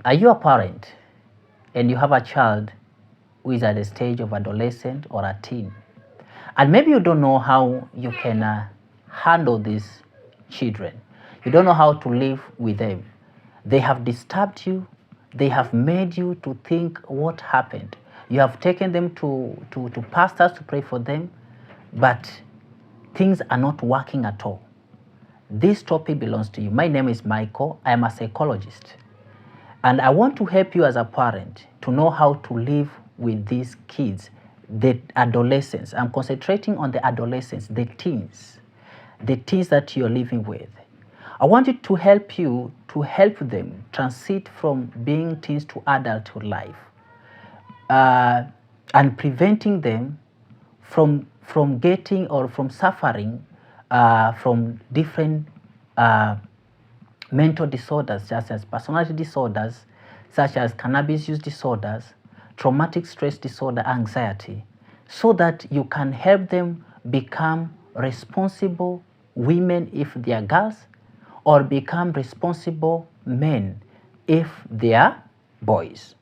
Are you a parent and you have a child who is at the stage of adolescent or a teen, and maybe you don't know how you can handle these children? You don't know how to live with them. They have disturbed you. They have made you to think what happened. You have taken them to pastors to pray for them, but things are not working at all. This topic belongs to you. My name is Michael. I am a psychologist. And I want to help you as a parent to know how to live with these kids, the adolescents. I'm concentrating on the adolescents, the teens that you're living with. I want it to help you to help them transit from being teens to adulthood life, and preventing them from getting or from suffering from different mental disorders, such as personality disorders, such as cannabis use disorders, traumatic stress disorder, anxiety, so that you can help them become responsible women if they are girls, or become responsible men if they are boys.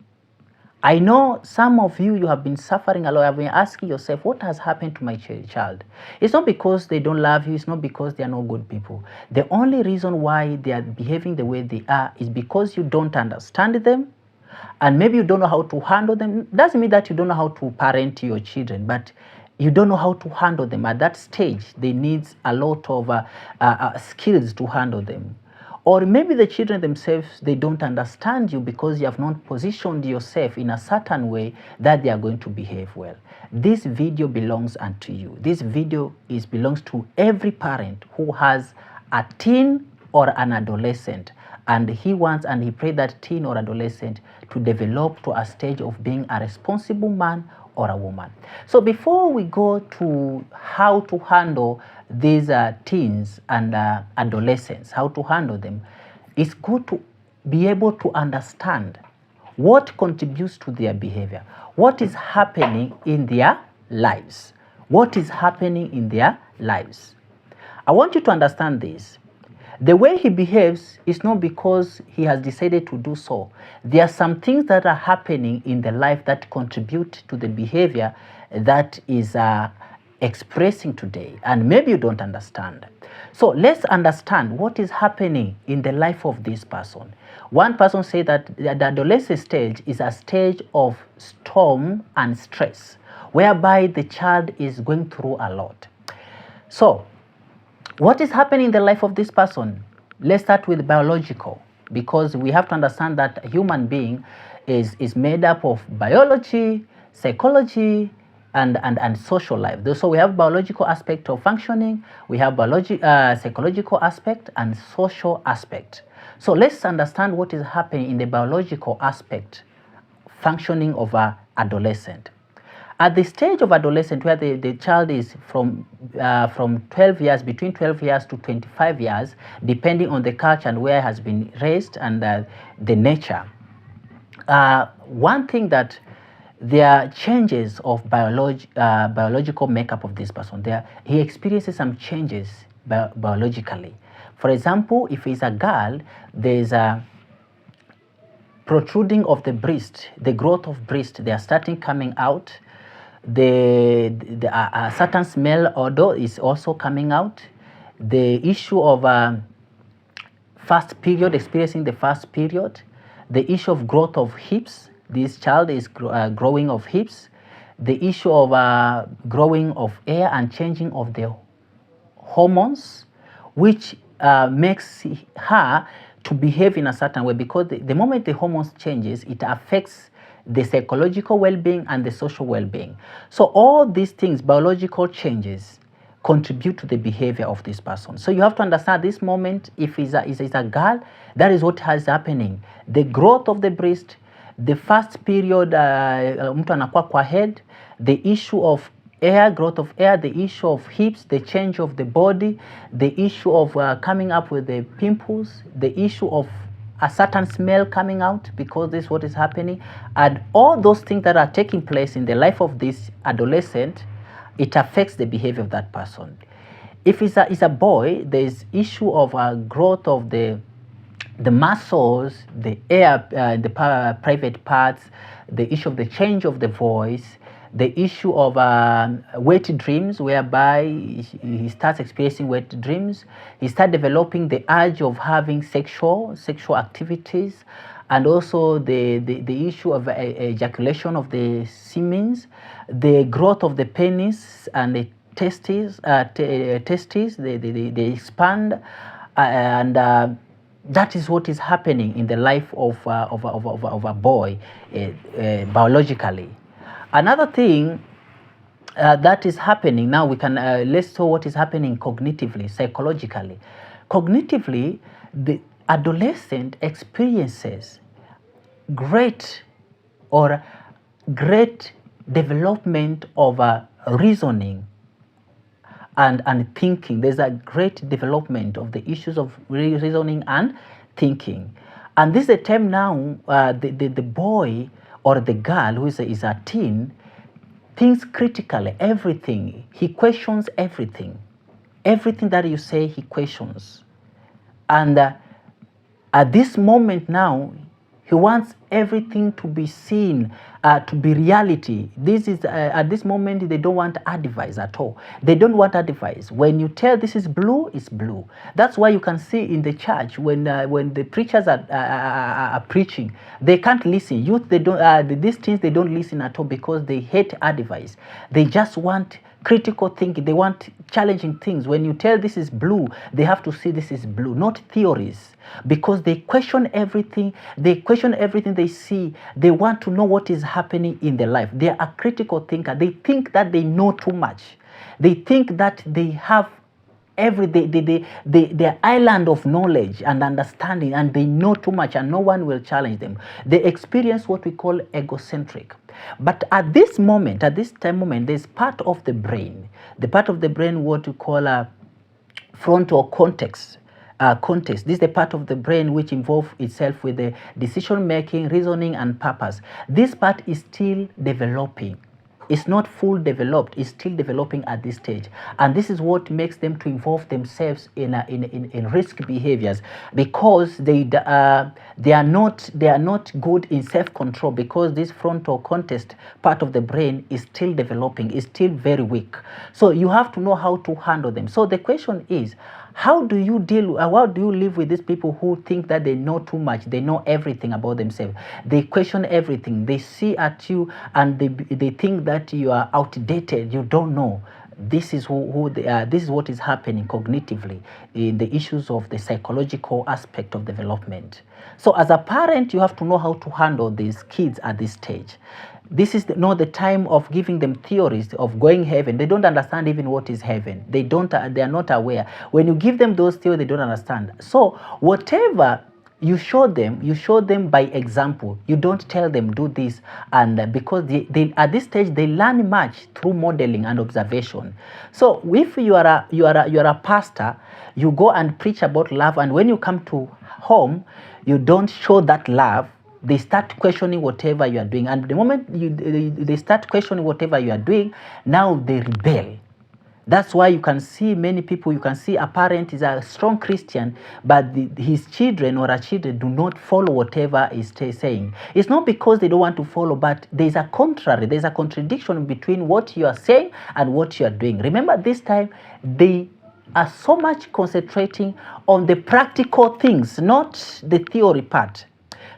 I know some of you have been suffering a lot. I've been asking yourself, what has happened to my child? It's not because they don't love you. It's not because they are not good people. The only reason why they are behaving the way they are is because you don't understand them, and maybe you don't know how to handle them. Doesn't mean that you don't know how to parent your children, but you don't know how to handle them. At that stage, they need a lot of skills to handle them. Or maybe the children themselves, they don't understand you because you have not positioned yourself in a certain way that they are going to behave well. This video belongs unto you. This video belongs to every parent who has a teen or an adolescent, and he prays that teen or adolescent to develop to a stage of being a responsible man or a woman. So before we go to how to handle these teens and adolescents, how to handle them, it's good to be able to understand what contributes to their behavior, what is happening in their lives, what is happening in their lives. I want you to understand this. The way he behaves is not because he has decided to do so. There are some things that are happening in the life that contribute to the behavior that is expressing today, and maybe you don't understand. So let's understand what is happening in the life of this person. One person said that the adolescent stage is a stage of storm and stress, whereby the child is going through a lot. So what is happening in the life of this person? Let's start with biological, because we have to understand that a human being is made up of biology, psychology, and social life. So we have biological aspect of functioning, we have psychological aspect and social aspect. So let's understand what is happening in the biological aspect functioning of an adolescent. At the stage of adolescent, where the child is from 12 years, between 12 years to 25 years, depending on the culture and where it has been raised and the nature. One thing that there are changes of biological makeup of this person. He experiences some changes biologically. For example, if he's a girl, there's a protruding of the breast, the growth of breast. They are starting coming out. The certain smell odor is also coming out. The issue of first period, experiencing the first period. The issue of growth of hips. This child is growing of hips. The issue of growing of hair and changing of the hormones, which makes her to behave in a certain way, because the moment the hormones changes, it affects the psychological well-being and the social well-being. So all these things, biological changes, contribute to the behavior of this person. So you have to understand this moment, if it's a girl, that is what is happening. The growth of the breast, the first period, mtu anakuwa kwa head, the issue of hair, growth of hair, the issue of hips, the change of the body, the issue of coming up with the pimples, the issue of a certain smell coming out, because this is what is happening. And all those things that are taking place in the life of this adolescent, it affects the behavior of that person. If it's a boy, there's issue of growth of the the muscles, the air, the private parts, the issue of the change of the voice, the issue of wet dreams, whereby he starts experiencing wet dreams. He starts developing the urge of having sexual activities, and also the issue of ejaculation of the semen, the growth of the penis and the testes, they expand, and that is what is happening in the life of a boy biologically. Another thing that is happening now, we can let's see what is happening cognitively, psychologically. Cognitively, the adolescent experiences great development of reasoning and thinking. There's a great development of the issues of reasoning and thinking. And this is a time now, the boy or the girl who is a teen thinks critically, everything. He questions everything. Everything that you say, he questions. And at this moment now, he wants everything to be seen, to be reality. This is at this moment they don't want advice at all. They don't want advice. When you tell this is blue, it's blue. That's why you can see in the church when the preachers are preaching, they can't listen. Youth, they don't. These things they don't listen at all because they hate advice. They just want critical thinking. They want challenging things. When you tell this is blue, they have to see this is blue, not theories, because they question everything. They question everything they see. They want to know what is happening in their life. They are a critical thinker. They think that they know too much. They think that they have their island of knowledge and understanding, and they know too much, and no one will challenge them. They experience what we call egocentric. But at this moment, there's part of the brain, what we call a frontal cortex. This is the part of the brain which involves itself with the decision making, reasoning, and purpose. This part is still developing. It's not full developed. It's still developing at this stage, and this is what makes them to involve themselves in risk behaviors, because they are not good in self control, because this frontal cortex part of the brain is still developing. Is still very weak. So you have to know how to handle them. So the question is, how do you live with these people who think that they know too much, they know everything about themselves, they question everything, they see at you and they think that you are outdated, you don't know. This is who they are. This is what is happening cognitively in the issues of the psychological aspect of development. So as a parent, you have to know how to handle these kids at this stage. This is not the time of giving them theories of going heaven. They don't understand even what is heaven. They are not aware. When you give them those theories, they don't understand. So whatever you show them by example. You don't tell them do this, and because they at this stage they learn much through modeling and observation. So if you are a pastor, you go and preach about love, and when you come to home, you don't show that love. They start questioning whatever you are doing, and the moment they start questioning whatever you are doing, now they rebel. That's why you can see many people, you can see a parent is a strong Christian, but his children or her children do not follow whatever is saying. It's not because they don't want to follow, but there's a contradiction between what you are saying and what you are doing. Remember, this time they are so much concentrating on the practical things, not the theory part.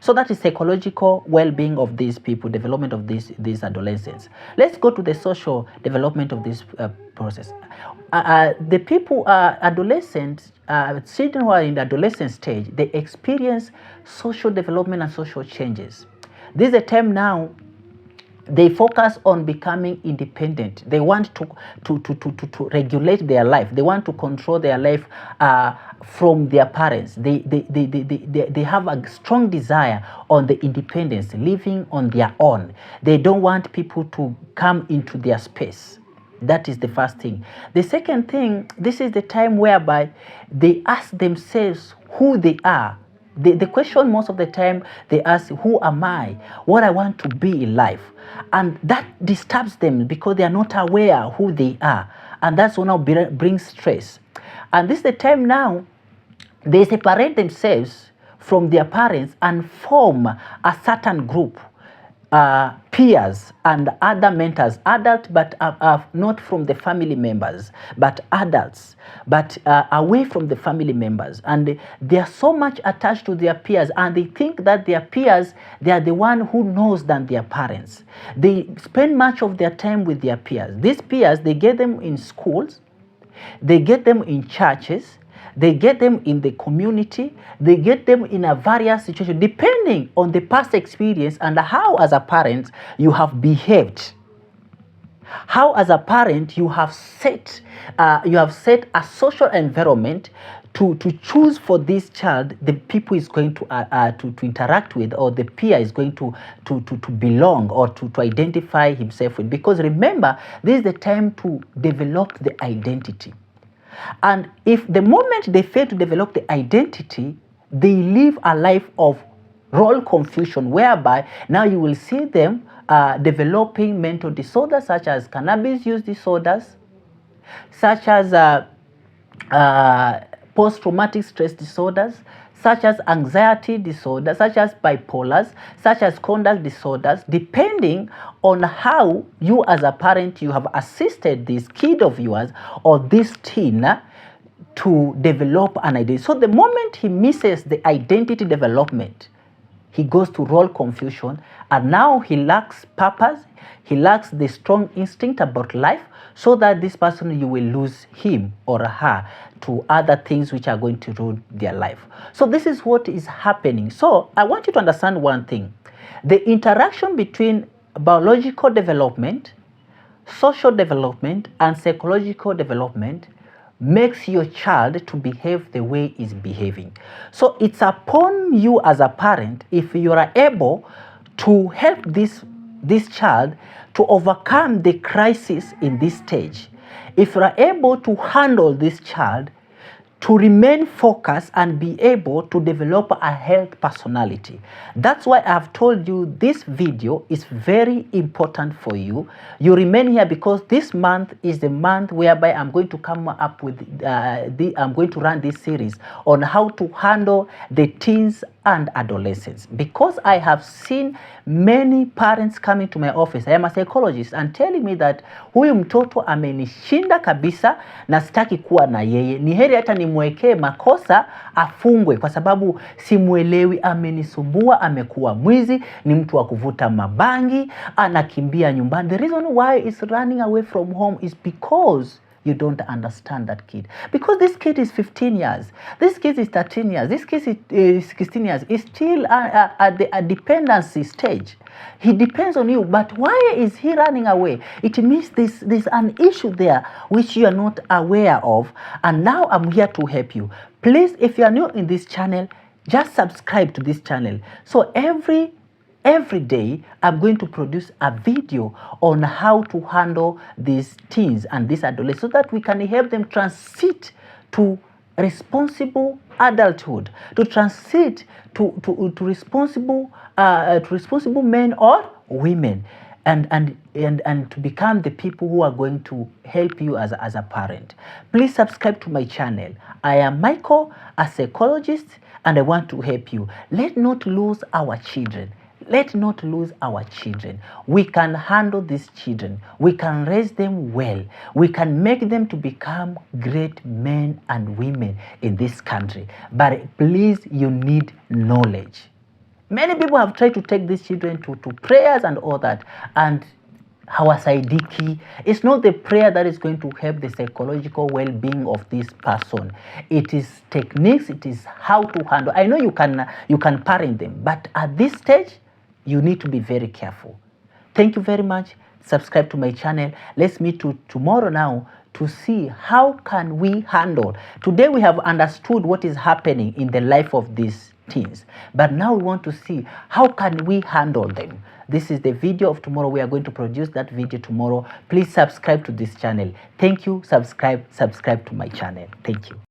So that is psychological well-being of these people, development of these adolescents. Let's go to the social development of this process. The people, adolescents, children who are in the adolescent stage, they experience social development and social changes. This is a time now they focus on becoming independent. They want to regulate their life. They want to control their life from their parents. They have a strong desire on the independence, living on their own. They don't want people to come into their space. That is the first thing. The second thing, this is the time whereby they ask themselves who they are. The question most of the time they ask, who am I? What I want to be in life. And that disturbs them because they are not aware who they are. And that's what now brings stress. And this is the time now they separate themselves from their parents and form a certain group, peers and other mentors, adults but not from the family members, but adults, but away from the family members. And they are so much attached to their peers, and they think that their peers, they are the one who knows than their parents. They spend much of their time with their peers. These peers, they get them in schools, they get them in churches, they get them in the community, they get them in a various situations, depending on the past experience and how as a parent you have behaved. How as a parent you have set a social environment to choose for this child the people is going to interact with, or the peer is going to belong or to identify himself with. Because remember, this is the time to develop the identity. And if the moment they fail to develop the identity, they live a life of role confusion, whereby now you will see them developing mental disorders such as cannabis use disorders, such as post-traumatic stress disorders, such as anxiety disorders, such as bipolars, such as conduct disorders, depending on how you as a parent, you have assisted this kid of yours or this teen to develop an identity. So the moment he misses the identity development, he goes to role confusion, and now he lacks purpose, he lacks the strong instinct about life, so that this person, you will lose him or her to other things which are going to ruin their life. So this is what is happening. So I want you to understand one thing. The interaction between biological development, social development, and psychological development makes your child to behave the way he's behaving. So it's upon you as a parent, if you are able to help this child to overcome the crisis in this stage, if you are able to handle this child to remain focused and be able to develop a healthy personality. That's why I've told you this video is very important for you. You remain here because this month is the month whereby I'm going to come up with, I'm going to run this series on how to handle the teens and adolescents, because I have seen many parents coming to my office. I am a psychologist, and telling me that huyu mtoto amenishinda kabisa na sitaki kuwa na yeye. Ni heri hata nimwekee makosa afungwe kwa sababu simuelewi, amenisumbua, amekuwa mwizi, ni mtu wa kuvuta mabangi, anakimbia nyumbani. The reason why is running away from home is because you don't understand that kid. Because this kid is 15 years. This kid is 13 years. This kid is 16 years. He's still at the dependency stage. He depends on you. But why is he running away? It means there's an issue there which you are not aware of. And now I'm here to help you. Please, if you are new in this channel, just subscribe to this channel. So every day I'm going to produce a video on how to handle these teens and these adolescents, so that we can help them transit to responsible adulthood, to transit to responsible men or women, and to become the people who are going to help you as a parent. Please subscribe to my channel. I am Michael, a psychologist, and I want to help you. Let's not lose our children. Let's not lose our children. We can handle these children. We can raise them well. We can make them to become great men and women in this country. But please, you need knowledge. Many people have tried to take these children to prayers and all that. And hawasaidiki. It's not the prayer that is going to help the psychological well-being of this person. It is techniques. It is how to handle. I know you can parent them, but at this stage, you need to be very careful. Thank you very much. Subscribe to my channel. Let's meet tomorrow now to see how can we handle. Today we have understood what is happening in the life of these teens. But now we want to see how can we handle them. This is the video of tomorrow. We are going to produce that video tomorrow. Please subscribe to this channel. Thank you. Subscribe to my channel. Thank you.